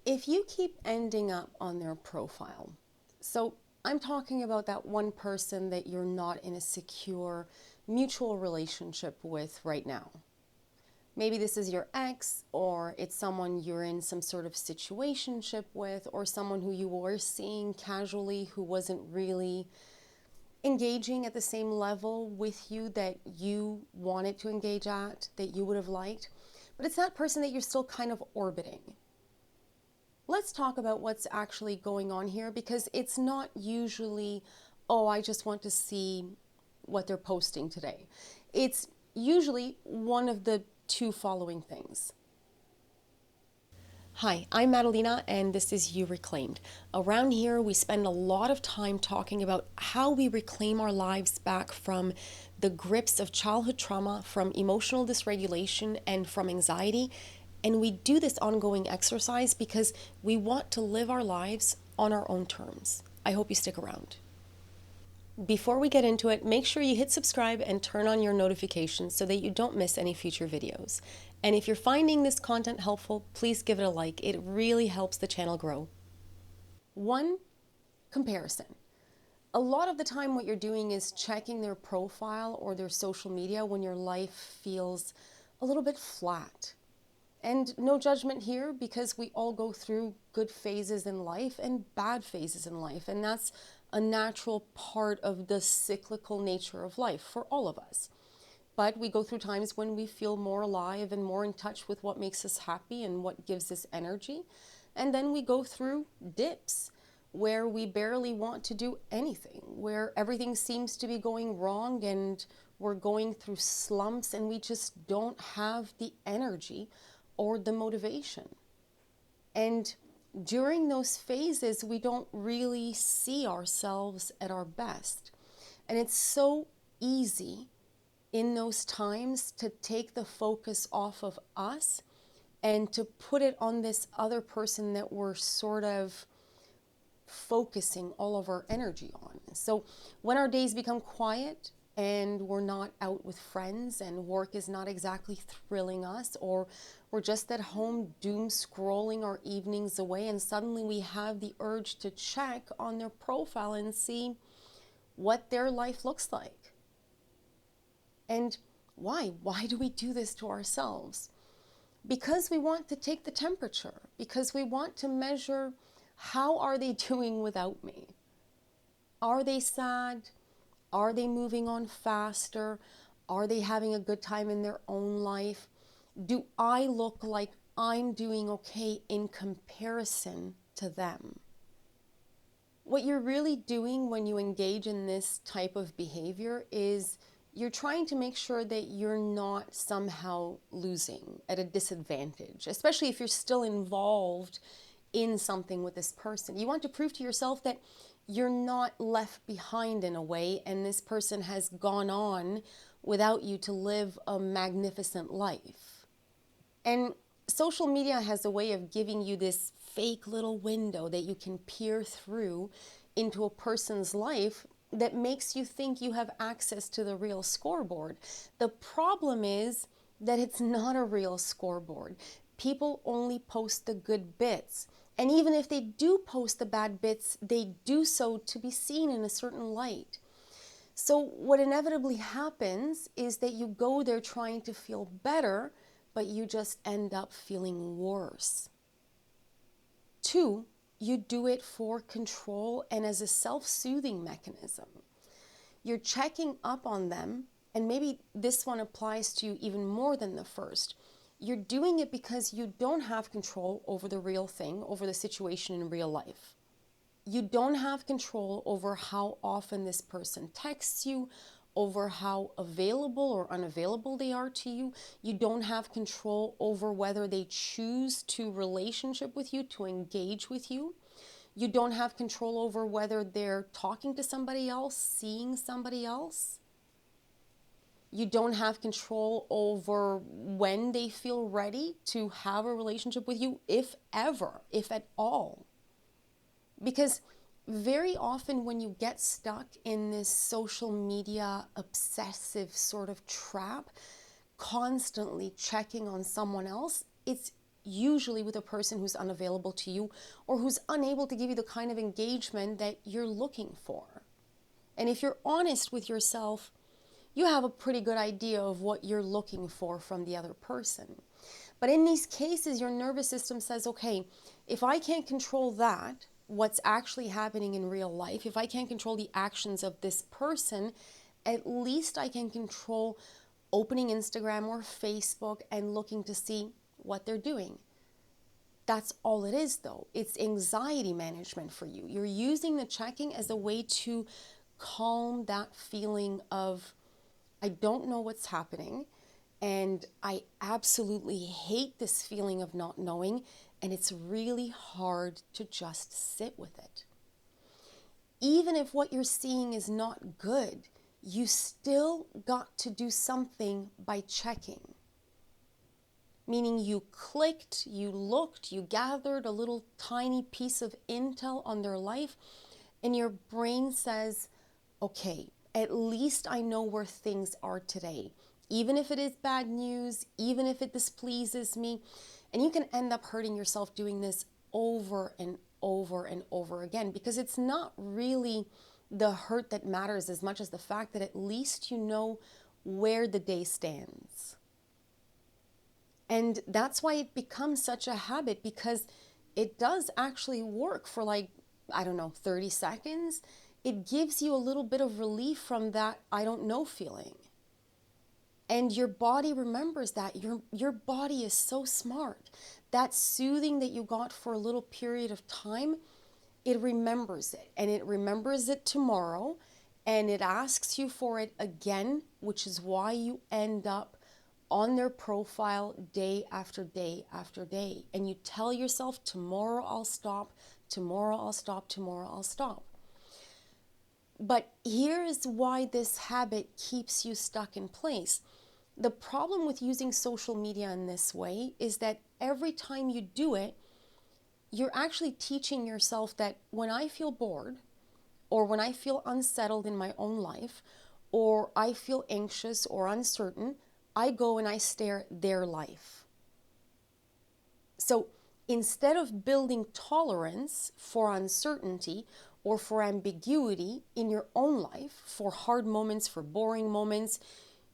If you keep ending up on their profile, so I'm talking about that one person that you're not in a secure mutual relationship with right now. Maybe this is your ex, or it's someone you're in some sort of situationship with, or someone who you were seeing casually who wasn't really engaging at the same level with you that you wanted to engage at, that you would have liked. But it's that person that you're still kind of orbiting. Let's talk about what's actually going on here, because it's not usually, oh, I just want to see what they're posting today. It's usually one of the two following things. Hi, I'm Madalena, and this is You Reclaimed. Around here, we spend a lot of time talking about how we reclaim our lives back from the grips of childhood trauma, from emotional dysregulation, and from anxiety. And we do this ongoing exercise because we want to live our lives on our own terms. I hope you stick around. Before we get into it, make sure you hit subscribe and turn on your notifications so that you don't miss any future videos. And if you're finding this content helpful, please give it a like. It really helps the channel grow. One, comparison. A lot of the time what you're doing is checking their profile or their social media when your life feels a little bit flat. And no judgment here, because we all go through good phases in life and bad phases in life. And that's a natural part of the cyclical nature of life for all of us. But we go through times when we feel more alive and more in touch with what makes us happy and what gives us energy. And then we go through dips where we barely want to do anything, where everything seems to be going wrong and we're going through slumps and we just don't have the energy or the motivation. And during those phases, we don't really see ourselves at our best. And it's so easy in those times to take the focus off of us and to put it on this other person that we're sort of focusing all of our energy on. So when our days become quiet and we're not out with friends and work is not exactly thrilling us, or we're just at home doom scrolling our evenings away, and suddenly we have the urge to check on their profile and see what their life looks like. And why? Why do we do this to ourselves? Because we want to take the temperature, because we want to measure, how are they doing without me? Are they sad? Are they moving on faster? Are they having a good time in their own life? Do I look like I'm doing okay in comparison to them? What you're really doing when you engage in this type of behavior is you're trying to make sure that you're not somehow losing at a disadvantage, especially if you're still involved in something with this person. You want to prove to yourself that you're not left behind in a way, and this person has gone on without you to live a magnificent life. And social media has a way of giving you this fake little window that you can peer through into a person's life that makes you think you have access to the real scoreboard. The problem is that it's not a real scoreboard. People only post the good bits. And even if they do post the bad bits, they do so to be seen in a certain light. So what inevitably happens is that you go there trying to feel better, but you just end up feeling worse. Two, you do it for control and as a self-soothing mechanism. You're checking up on them, and maybe this one applies to you even more than the first. You're doing it because you don't have control over the real thing, over the situation in real life. You don't have control over how often this person texts you, over how available or unavailable they are to you. You don't have control over whether they choose to relationship with you, to engage with you. You don't have control over whether they're talking to somebody else, seeing somebody else. You don't have control over when they feel ready to have a relationship with you, if ever, if at all. Because very often when you get stuck in this social media obsessive sort of trap, constantly checking on someone else, it's usually with a person who's unavailable to you or who's unable to give you the kind of engagement that you're looking for. And if you're honest with yourself, you have a pretty good idea of what you're looking for from the other person. But in these cases, your nervous system says, okay, if I can't control that, what's actually happening in real life, if I can't control the actions of this person, at least I can control opening Instagram or Facebook and looking to see what they're doing. That's all it is, though. It's anxiety management for you. You're using the checking as a way to calm that feeling of, I don't know what's happening, and I absolutely hate this feeling of not knowing, and it's really hard to just sit with it. Even if what you're seeing is not good, you still got to do something by checking. Meaning you clicked, you looked, you gathered a little tiny piece of intel on their life, and your brain says, okay, at least I know where things are today. Even if it is bad news, even if it displeases me. And you can end up hurting yourself doing this over and over and over again, because it's not really the hurt that matters as much as the fact that at least you know where the day stands. And that's why it becomes such a habit, because it does actually work for 30 seconds. It gives you a little bit of relief from that I don't know feeling. And your body remembers that. Your body is so smart. That soothing that you got for a little period of time, it remembers it. And it remembers it tomorrow. And it asks you for it again, which is why you end up on their profile day after day after day. And you tell yourself, tomorrow I'll stop, tomorrow I'll stop, tomorrow I'll stop. But here is why this habit keeps you stuck in place. The problem with using social media in this way is that every time you do it, you're actually teaching yourself that when I feel bored, or when I feel unsettled in my own life, or I feel anxious or uncertain, I go and I stare at their life. So instead of building tolerance for uncertainty or for ambiguity in your own life, for hard moments, for boring moments,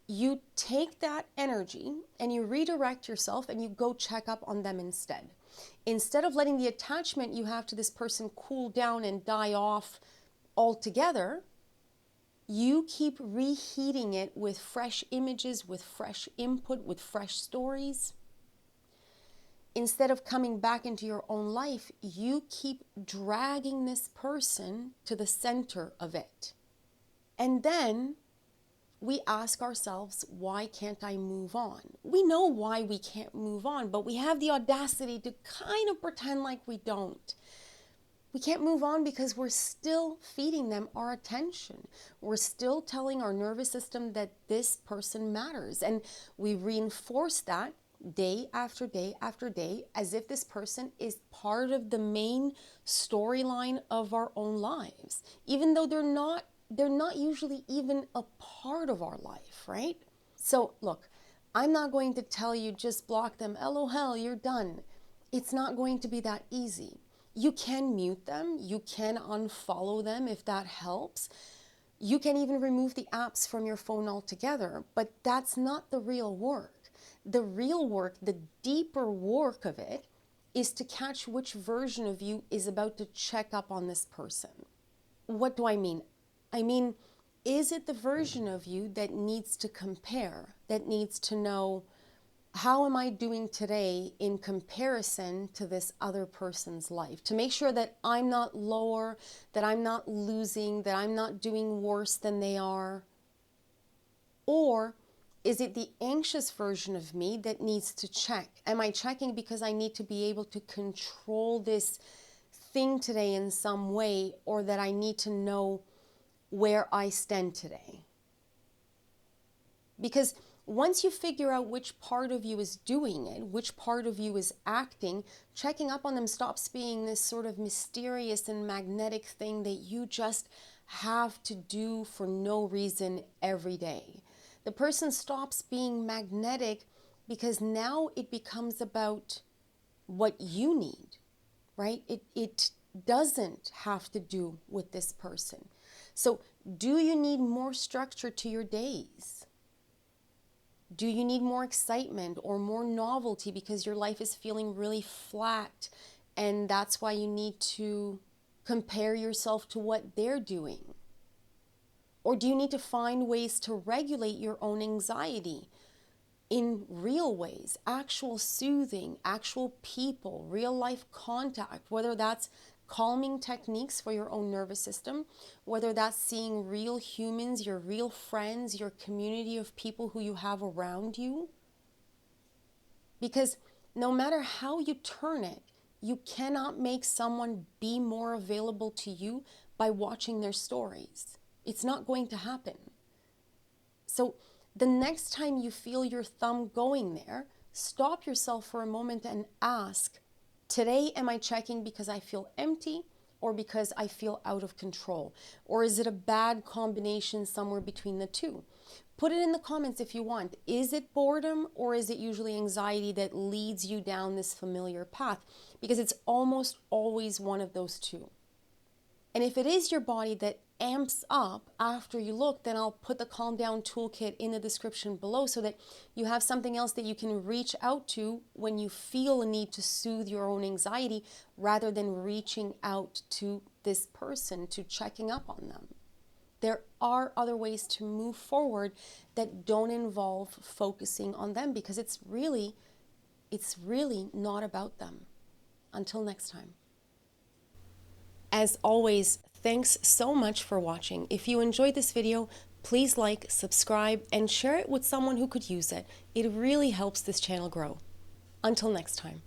you take that energy and you redirect yourself and you go check up on them instead. Instead of letting the attachment you have to this person cool down and die off altogether, you keep reheating it with fresh images, with fresh input, with fresh stories. Instead of coming back into your own life, you keep dragging this person to the center of it. And then we ask ourselves, why can't I move on? We know why we can't move on, but we have the audacity to kind of pretend like we don't. We can't move on because we're still feeding them our attention. We're still telling our nervous system that this person matters. And we reinforce that day after day after day as if this person is part of the main storyline of our own lives, even though they're not usually even a part of our life, right? So look, I'm not going to tell you just block them, LOL, you're done. It's not going to be that easy. You can mute them, you can unfollow them if that helps. You can even remove the apps from your phone altogether, but that's not the real work. The real work, the deeper work of it, is to catch which version of you is about to check up on this person. What do I mean? I mean, is it the version of you that needs to compare, that needs to know, how am I doing today in comparison to this other person's life? To make sure that I'm not lower, that I'm not losing, that I'm not doing worse than they are. Or is it the anxious version of me that needs to check? Am I checking because I need to be able to control this thing today in some way, or that I need to know where I stand today? Because once you figure out which part of you is doing it, which part of you is acting, checking up on them stops being this sort of mysterious and magnetic thing that you just have to do for no reason every day. The person stops being magnetic because now it becomes about what you need, right? It doesn't have to do with this person. So, do you need more structure to your days? Do you need more excitement or more novelty because your life is feeling really flat and that's why you need to compare yourself to what they're doing? Or do you need to find ways to regulate your own anxiety in real ways, actual soothing, actual people, real life contact, whether that's calming techniques for your own nervous system, whether that's seeing real humans, your real friends, your community of people who you have around you? Because no matter how you turn it, you cannot make someone be more available to you by watching their stories. It's not going to happen. So the next time you feel your thumb going there, stop yourself for a moment and ask, today am I checking because I feel empty or because I feel out of control? Or is it a bad combination somewhere between the two? Put it in the comments if you want. Is it boredom or is it usually anxiety that leads you down this familiar path? Because it's almost always one of those two. And if it is your body that amps up after you look, then I'll put the Calm Down Toolkit in the description below so that you have something else that you can reach out to when you feel a need to soothe your own anxiety rather than reaching out to this person, to checking up on them. There are other ways to move forward that don't involve focusing on them because it's really not about them. Until next time. As always, thanks so much for watching. If you enjoyed this video, please like, subscribe, and share it with someone who could use it. It really helps this channel grow. Until next time.